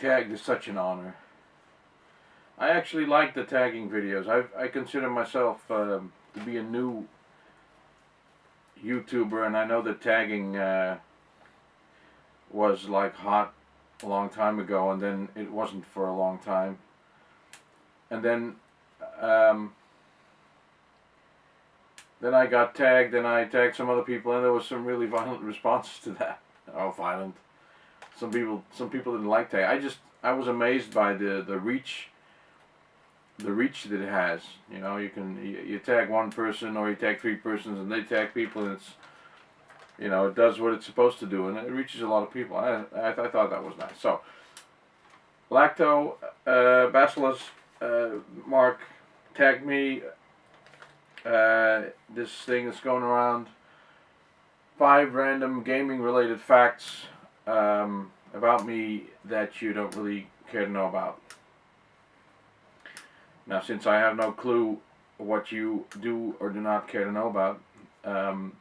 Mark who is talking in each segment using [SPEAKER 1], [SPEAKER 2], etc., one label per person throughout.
[SPEAKER 1] tagged is such an honor. I actually like the tagging videos. I consider myself to be a new YouTuber, and I know that tagging was like hot a long time ago, and then it wasn't for a long time. And then I got tagged, and I tagged some other people, and there was some really violent responses to that. Oh, violent. Some people didn't like tag. I was amazed by the reach that it has. You know, you tag one person or you tag three persons and they tag people, and it's, you know, it does what it's supposed to do, and it reaches a lot of people. I thought that was nice. So, Lactobacillus Mark tagged me. This thing is going around. 5 random gaming related facts about me that you don't really care to know about. Now, since I have no clue what you do or do not care to know about, I'm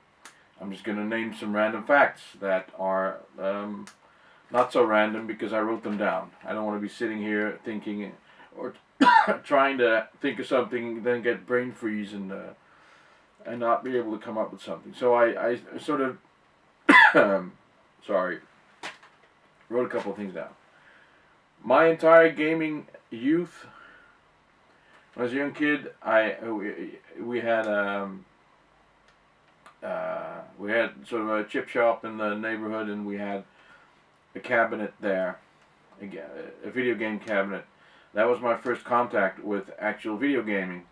[SPEAKER 1] just going to name some random facts that are not so random because I wrote them down. I don't want to be sitting here thinking or trying to think of something, then get brain freeze and not be able to come up with something. So I sort of, wrote a couple of things down. My entire gaming youth, when I was a young kid, we had sort of a chip shop in the neighborhood, and we had a cabinet there, a video game cabinet. That was my first contact with actual video gaming,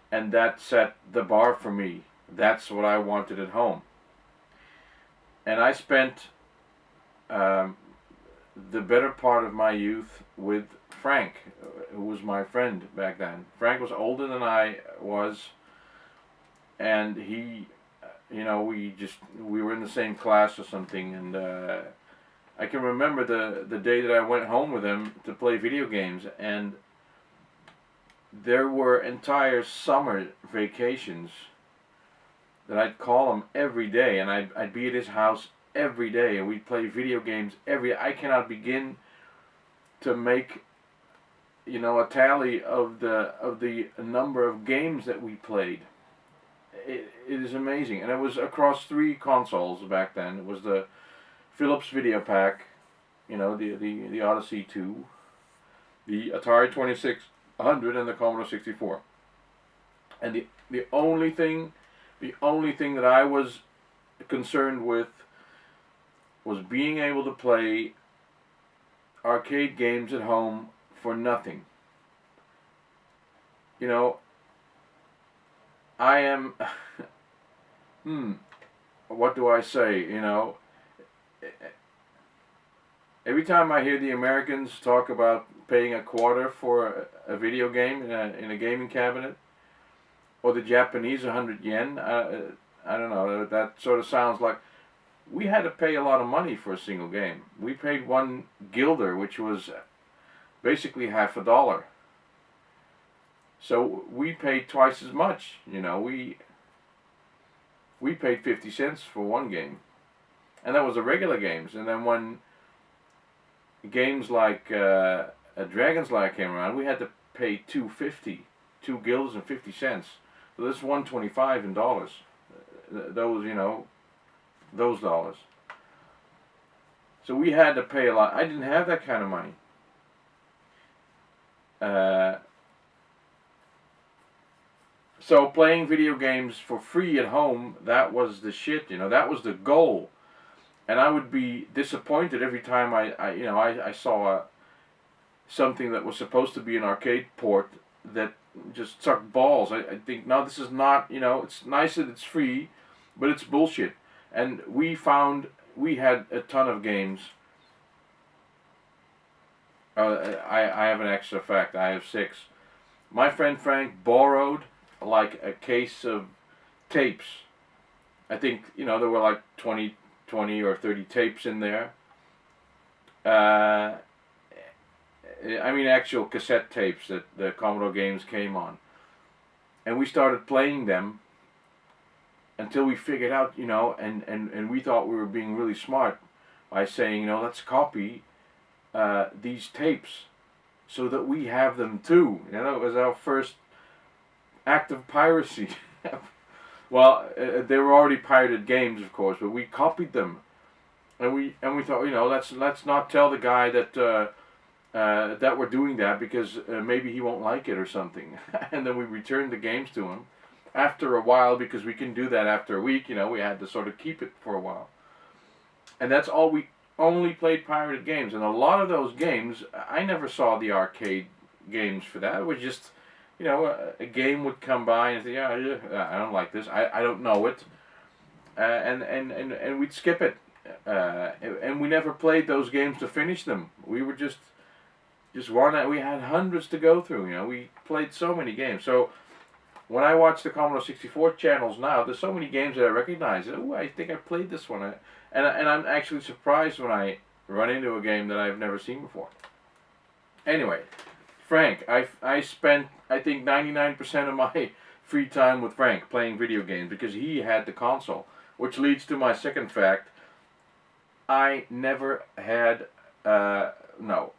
[SPEAKER 1] and that set the bar for me. That's what I wanted at home. And I spent the better part of my youth with Frank, who was my friend back then. Frank was older than I was, and he, you know, we were in the same class or something, and I can remember the day that I went home with him to play video games, and there were entire summer vacations that I'd call him every day, and I'd be at his house every day, and we'd play video games I cannot begin to make, you know, a tally of the number of games that we played. It is amazing, and it was across 3 consoles back then. It was the Philips Video Pack, you know, the Odyssey 2, the Atari 2600, and the Commodore 64. And the only thing that I was concerned with was being able to play arcade games at home for nothing. You know, I am, what do I say, you know? Every time I hear the Americans talk about paying $0.25 for a video game in a gaming cabinet, or the Japanese 100 yen, I don't know, that sort of sounds like we had to pay a lot of money for a single game. We paid 1 guilder, which was basically $0.50. So we paid twice as much. You know, we paid 50 cents for 1 game, and that was the regular games. And then when games like Dragon's Lair came around, we had to pay $2.50, 2 guilders and 50 cents. So that's $1.25 in dollars. Those, you know, those dollars. So we had to pay a lot. I didn't have that kind of money. So playing video games for free at home, that was the shit, you know, that was the goal. And I would be disappointed every time I saw something that was supposed to be an arcade port that just sucked balls. I think, no, this is not, you know, it's nice that it's free, but it's bullshit. And we had a ton of games. I have an extra fact. I have 6. My friend Frank borrowed like a case of tapes. I think, you know, there were like 20 or 30 tapes in there. I mean actual cassette tapes that the Commodore games came on. And we started playing them until we figured out, you know, and we thought we were being really smart by saying, you know, let's copy these tapes so that we have them too. You know, it was our first act of piracy. Well, they were already pirated games, of course, but we copied them, and we thought, you know, let's not tell the guy that that we're doing that, because maybe he won't like it or something. And then we returned the games to him after a while, because we can do that after a week. You know, we had to sort of keep it for a while, and that's all we only played pirated games. And a lot of those games, I never saw the arcade games for that. It was just, you know, a game would come by and say, yeah, I don't like this. I don't know it. And we'd skip it. And we never played those games to finish them. We were just one. We had hundreds to go through. You know, we played so many games. So when I watch the Commodore 64 channels now, there's so many games that I recognize. Oh, I think I played this one. And I'm actually surprised when I run into a game that I've never seen before. Anyway, Frank, I spent, I think, 99% of my free time with Frank playing video games, because he had the console. Which leads to my second fact. I never had, no,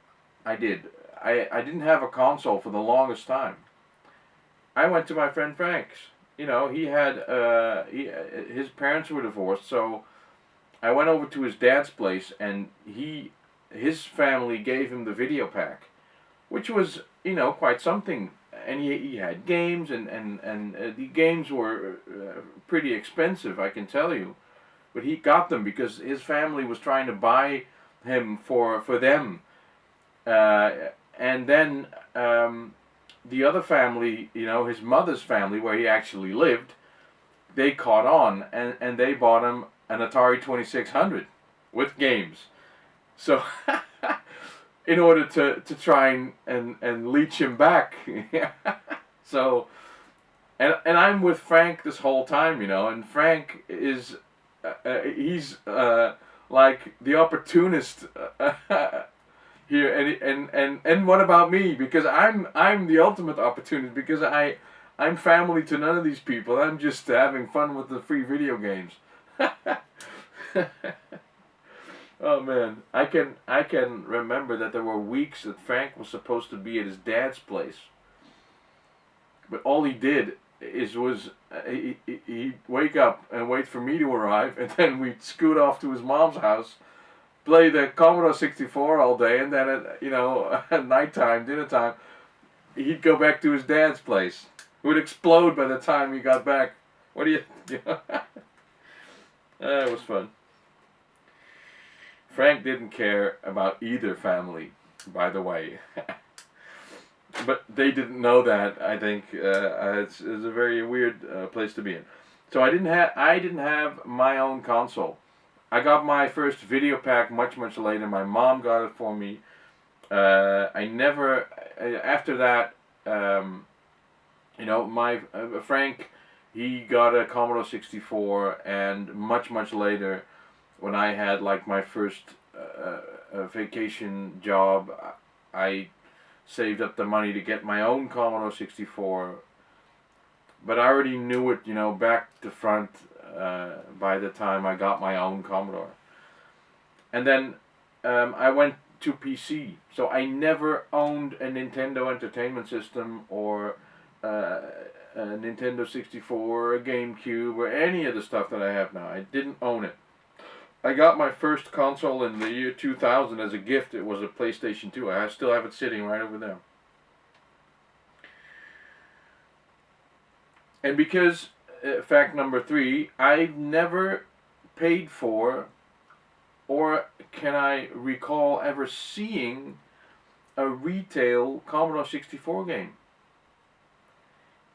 [SPEAKER 1] I did. I didn't have a console for the longest time. I went to my friend Frank's. You know, he had, his parents were divorced, so I went over to his dad's place, and his family gave him the video pack, which was, you know, quite something. And he had games, and the games were pretty expensive, I can tell you. But he got them because his family was trying to buy him for them. And then the other family, you know, his mother's family, where he actually lived, they caught on, and they bought him an Atari 2600 with games. So in order to try and leech him back. So, and I'm with Frank this whole time, you know, and Frank is, he's like the opportunist here, and what about me? Because I'm the ultimate opportunist, because I'm family to none of these people. I'm just having fun with the free video games. Oh man, I can remember that there were weeks that Frank was supposed to be at his dad's place, but all he did was he'd wake up and wait for me to arrive, and then we'd scoot off to his mom's house, play the Commodore 64 all day, and then at nighttime, dinner time, he'd go back to his dad's place. It would explode by the time he got back. What do you? It was fun. Frank didn't care about either family, by the way. But they didn't know that, I think. It's a very weird place to be in. So I didn't have my own console. I got my first video pack much later. My mom got it for me. I never, after that, my Frank, he got a Commodore 64, and much later, when I had like my first vacation job, I saved up the money to get my own Commodore 64. But I already knew it, back to front by the time I got my own Commodore. And then I went to PC. So I never owned a Nintendo Entertainment System or a Nintendo 64 or a GameCube or any of the stuff that I have now. I didn't own it. I got my first console in the year 2000 as a gift. It was a PlayStation 2. I still have it sitting right over there. And because, fact number 3, I've never paid for, or can I recall ever seeing, a retail Commodore 64 game.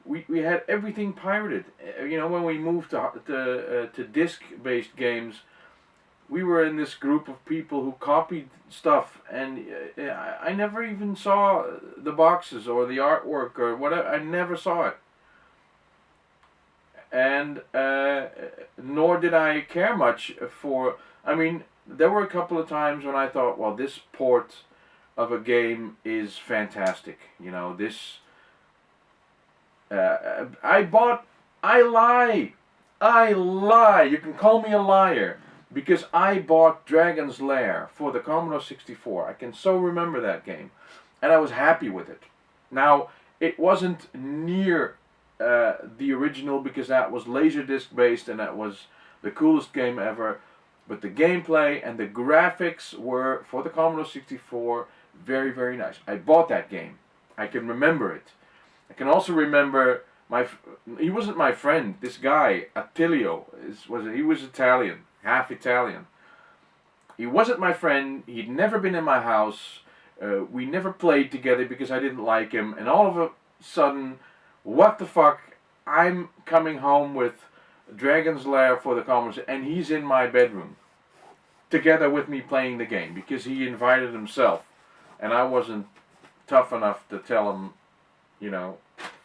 [SPEAKER 1] We had everything pirated. When we moved to disc-based games, we were in this group of people who copied stuff, and I never even saw the boxes or the artwork or whatever. I never saw it. And nor did I care much for, there were a couple of times when I thought, well, this port of a game is fantastic. I lie. You can call me a liar. because I bought Dragon's Lair for the Commodore 64. I can so remember that game, and I was happy with it. Now, it wasn't near the original because that was Laserdisc based and that was the coolest game ever. But the gameplay and the graphics were, for the Commodore 64, very, very nice. I bought that game. I can remember it. I can also remember he wasn't my friend. This guy, Attilio, he was Italian, half Italian. He wasn't my friend. He'd never been in my house. We never played together because I didn't like him. And all of a sudden, what the fuck? I'm coming home with Dragon's Lair for the Commodore, and he's in my bedroom together with me playing the game because he invited himself, and I wasn't tough enough to tell him,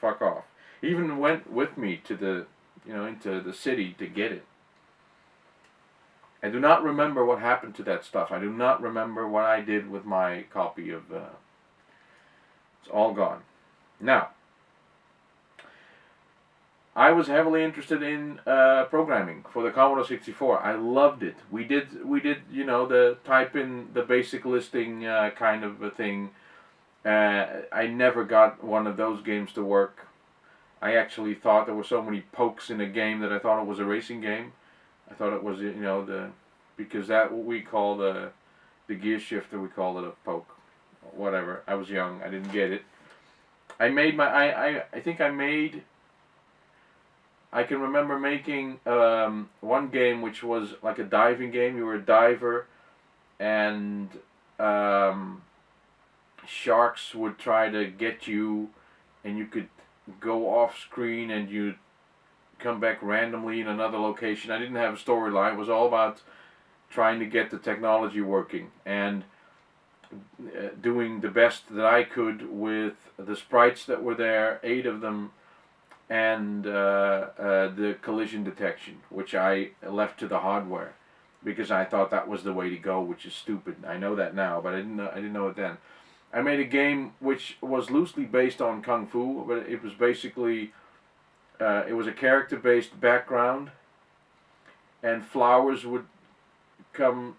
[SPEAKER 1] fuck off. He even went with me to into the city to get it. I do not remember what happened to that stuff. I do not remember what I did with my copy of. It's all gone. Now, I was heavily interested in programming for the Commodore 64. I loved it. We did the type in the basic listing kind of a thing. I never got one of those games to work. I actually thought there were so many pokes in a game that I thought it was a racing game. I thought it was because that what we call the gear shifter, we called it a poke. Whatever. I was young. I didn't get it. I made I think I made. I can remember making one game which was like a diving game. You were a diver, and sharks would try to get you, and you could go off screen and you'd come back randomly in another location. I didn't have a storyline. It was all about trying to get the technology working and doing the best that I could with the sprites that were there, 8 of them, and the collision detection, which I left to the hardware because I thought that was the way to go, which is stupid. I know that now, but I didn't know it then. I made a game which was loosely based on Kung Fu, but it was basically it was a character-based background, and flowers would come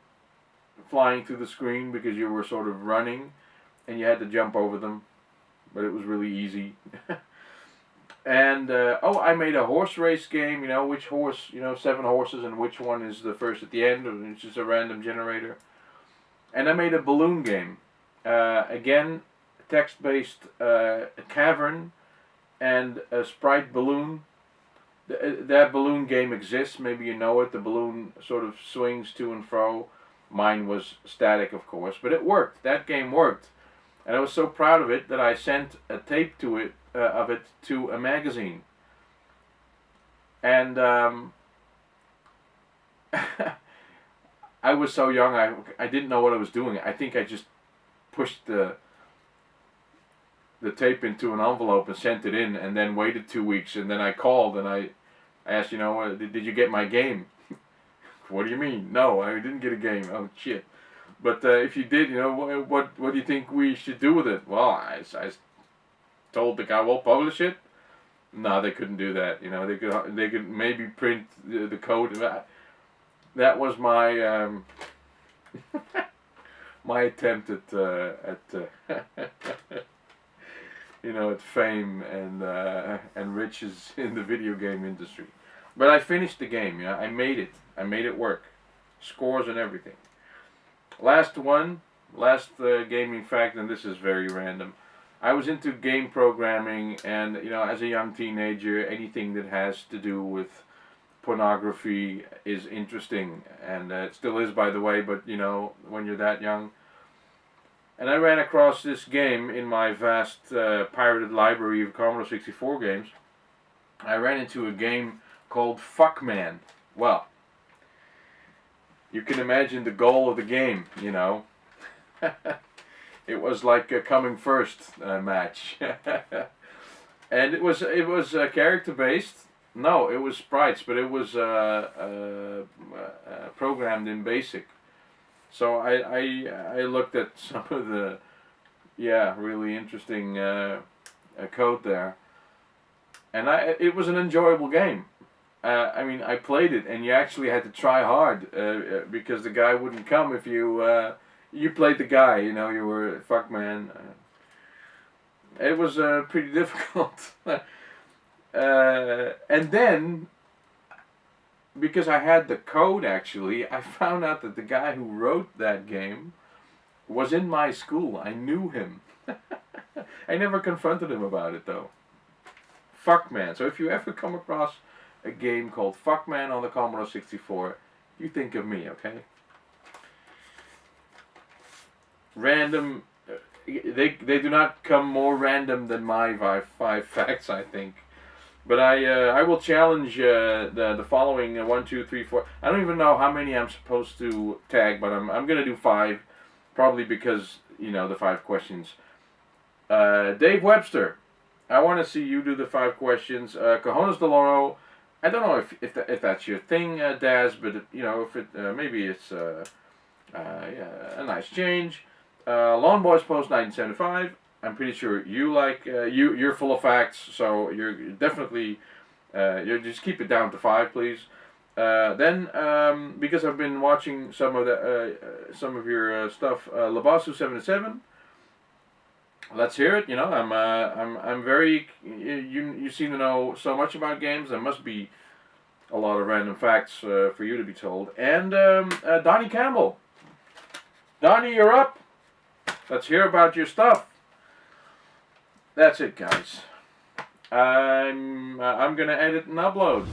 [SPEAKER 1] flying through the screen because you were sort of running, and you had to jump over them, but it was really easy. And I made a horse race game. Which horse? 7 horses, and which one is the first at the end? Or it's just a random generator. And I made a balloon game. Again, text-based cavern and a sprite balloon. That balloon game exists. Maybe you know it. The balloon sort of swings to and fro. Mine was static, of course, but it worked. That game worked, and I was so proud of it that I sent a tape of it to a magazine. And I was so young, I didn't know what I was doing. I think I just pushed the tape into an envelope and sent it in, and then waited 2 weeks, and then I called and I asked, did you get my game? What do you mean? No, I didn't get a game. Oh shit! But if you did, what do you think we should do with it? Well, I told the guy, we'll publish it. No, they couldn't do that. They could maybe print the code. That was my my attempt at at fame and riches in the video game industry. But I finished the game. I made it. I made it work, scores and everything. Last gaming fact, and this is very random. I was into game programming, and as a young teenager, anything that has to do with pornography is interesting, and it still is, by the way. But when you're that young, and I ran across this game in my vast pirated library of Commodore 64 games. I ran into a game called Fuckman. Well, you can imagine the goal of the game. It was like a coming first match, and it was character based. No, it was sprites, but it was programmed in BASIC. So I looked at some of the really interesting code there, and it was an enjoyable game. I mean, I played it, and you actually had to try hard because the guy wouldn't come if you played the guy. You know, you were fuck man. It was pretty difficult. And then, because I had the code actually, I found out that the guy who wrote that game was in my school. I knew him. I never confronted him about it though. Fuckman. So if you ever come across a game called Fuckman on the Commodore 64, you think of me, okay? Random. They do not come more random than my five facts, I think. But I will challenge the following 1, 2, 3, 4. I don't even know how many I'm supposed to tag, but I'm gonna do 5, probably because you know the 5 questions. Dave Webster, I want to see you do the 5 questions. Cojones de Loro, I don't know if that's your thing, Daz, but you know if it maybe it's yeah, a nice change. Lone Boys Post 1975. I'm pretty sure you like you're full of facts, so you're definitely you just keep it down to 5, please. Then because I've been watching some of your stuff, Labasu 77. Let's hear it. You know, I'm very you seem to know so much about games. There must be a lot of random facts for you to be told. And Donnie Campbell. Donnie, you're up. Let's hear about your stuff. That's it, guys. I'm gonna edit and upload.